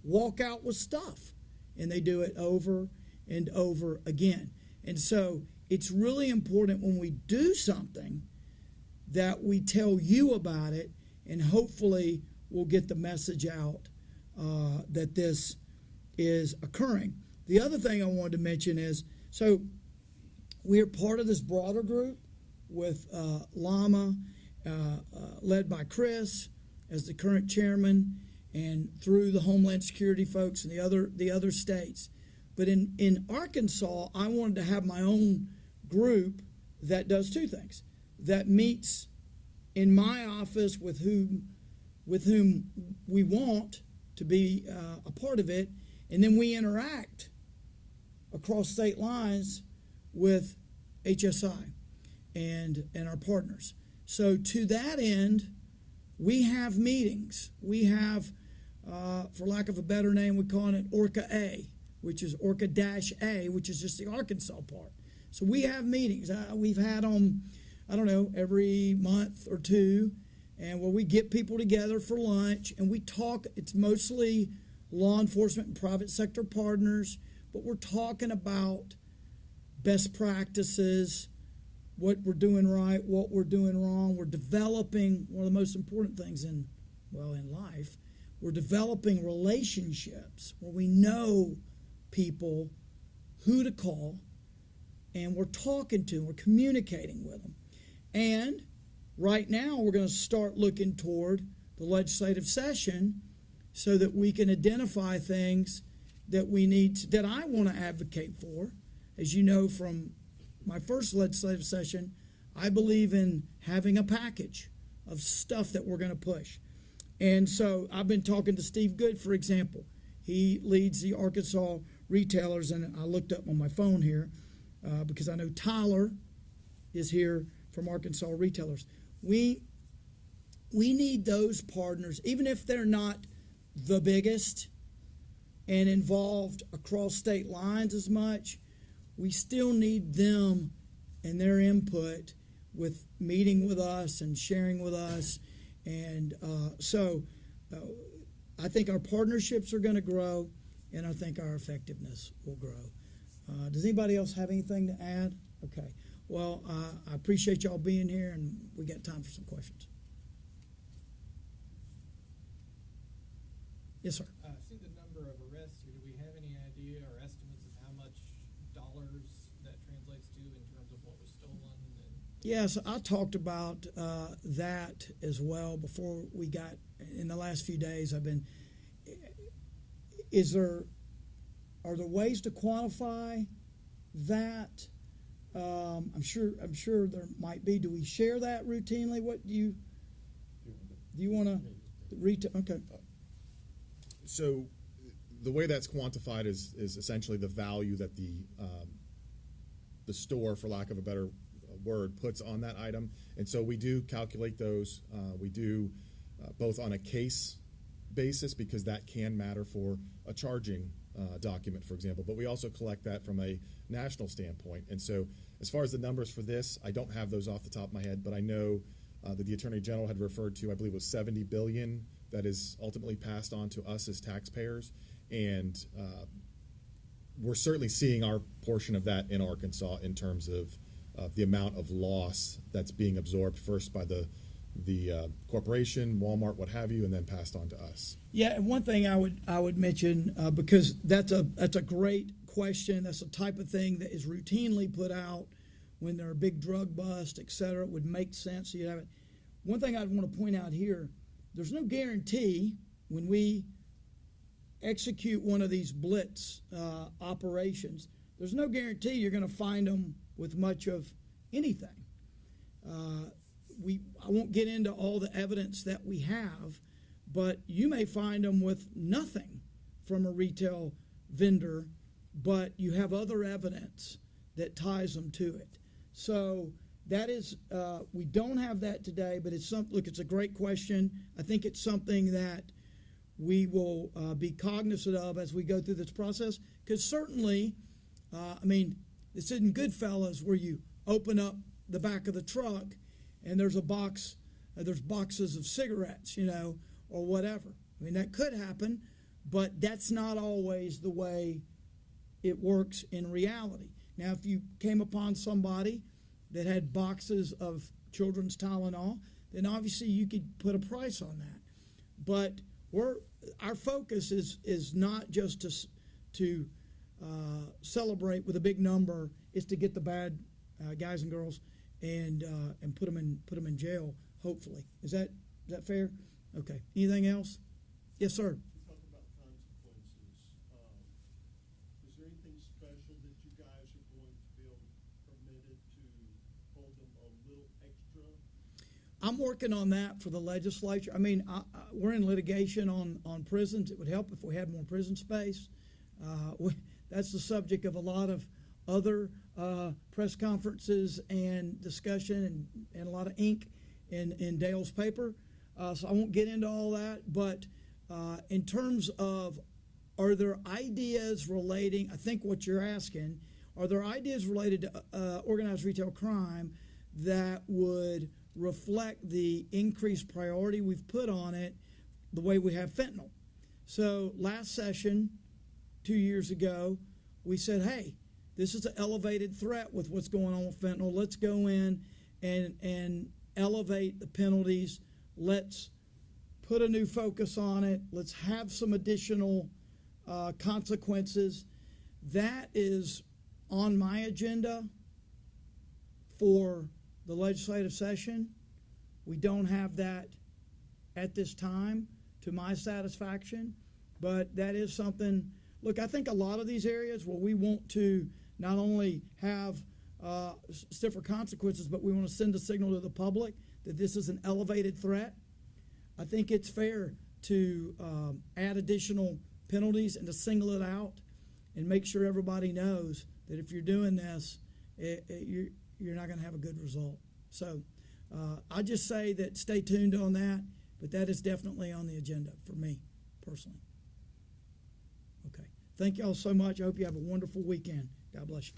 walk out with stuff, and they do it over and over again. And so it's really important when we do something that we tell you about it, and hopefully we'll get the message out that this is occurring. The other thing I wanted to mention is, so we're part of this broader group with Llama, led by Chris as the current chairman, and through the Homeland Security folks and the other states. But in Arkansas, I wanted to have my own group that does two things: that meets in my office with whom we want to be a part of it, and then we interact across state lines with HSI and our partners. So to that end, we have meetings. We have, for lack of a better name, we call it Orca A, which is Orca-A, which is just the Arkansas part. So we have meetings. We've had them, I don't know, every month or two, and where we get people together for lunch and we talk. It's mostly law enforcement and private sector partners, but we're talking about best practices, what we're doing right, what we're doing wrong. We're developing one of the most important things in life. We're developing relationships where we know people, who to call, and we're talking to them, we're communicating with them. And right now we're going to start looking toward the legislative session so that we can identify things that we need to, that I want to advocate for. As you know from my first legislative session, I believe in having a package of stuff that we're going to push. And so I've been talking to Steve Good, for example. He leads the Arkansas retailers, and I looked up on my phone here because I know Tyler is here from Arkansas retailers. We need those partners, even if they're not the biggest and involved across state lines as much. We still need them and their input with meeting with us and sharing with us. And so I think our partnerships are going to grow, and I think our effectiveness will grow. Does anybody else have anything to add? Okay. Well, I appreciate y'all being here, and we got time for some questions. Yes, sir. I see the number of arrests here. Do we have any idea or estimates of how much dollars that translates to in terms of what was stolen? Yes, I talked about that as well before we got, in the last few days. Are there ways to quantify that? I'm sure there might be. Do we share that routinely? What do you want to read? Okay. So the way that's quantified is essentially the value that the store, for lack of a better word, puts on that item. And so we do calculate those. We do both on a case basis, because that can matter for a charging document, for example, but we also collect that from a national standpoint. And so as far as the numbers for this, I don't have those off the top of my head, but I know that the Attorney General had referred to, I believe it was $70 billion that is ultimately passed on to us as taxpayers. And we're certainly seeing our portion of that in Arkansas in terms of the amount of loss that's being absorbed first by the corporation, Walmart, what have you, and then passed on to us. Yeah, and one thing I would mention, because that's a great question. That's the type of thing that is routinely put out when there are big drug busts, et cetera. It would make sense. You have it. One thing I'd want to point out here: there's no guarantee when we execute one of these blitz operations. There's no guarantee you're going to find them with much of anything. I won't get into all the evidence that we have, but you may find them with nothing from a retail vendor, but you have other evidence that ties them to it. So that is, we don't have that today, but it's it's a great question. I think it's something that we will be cognizant of as we go through this process, because certainly, this isn't Goodfellas where you open up the back of the truck and there's a box, there's boxes of cigarettes, or whatever. That could happen, but that's not always the way it works in reality. Now, if you came upon somebody that had boxes of children's Tylenol, then obviously you could put a price on that. But our focus is not just to celebrate with a big number; is to get the bad guys and girls and put them in jail. Hopefully, is that fair? Okay. Anything else? Yes, sir. You talk about consequences. Is there anything special that you guys are going to be permitted to hold them a little extra? I'm working on that for the legislature. I mean, we're in litigation on prisons. It would help if we had more prison space. That's the subject of a lot of other press conferences and discussion and a lot of ink in Dale's paper. So I won't get into all that. But in terms of, are there ideas relating, I think what you're asking, are there ideas related to organized retail crime that would reflect the increased priority we've put on it the way we have fentanyl? So last session, 2 years ago, we said, hey, this is an elevated threat with what's going on with fentanyl. Let's go in and elevate the penalties. Let's put a new focus on it. Let's have some additional consequences. That is on my agenda for the legislative session. We don't have that at this time to my satisfaction, but that is something. Look, I think a lot of these areas where we want to not only have stiffer consequences, but we want to send a signal to the public that this is an elevated threat. I think it's fair to add additional penalties and to single it out and make sure everybody knows that if you're doing this, you're not going to have a good result. So I just say that stay tuned on that, but that is definitely on the agenda for me personally. Okay. Thank you all so much. I hope you have a wonderful weekend. God bless you.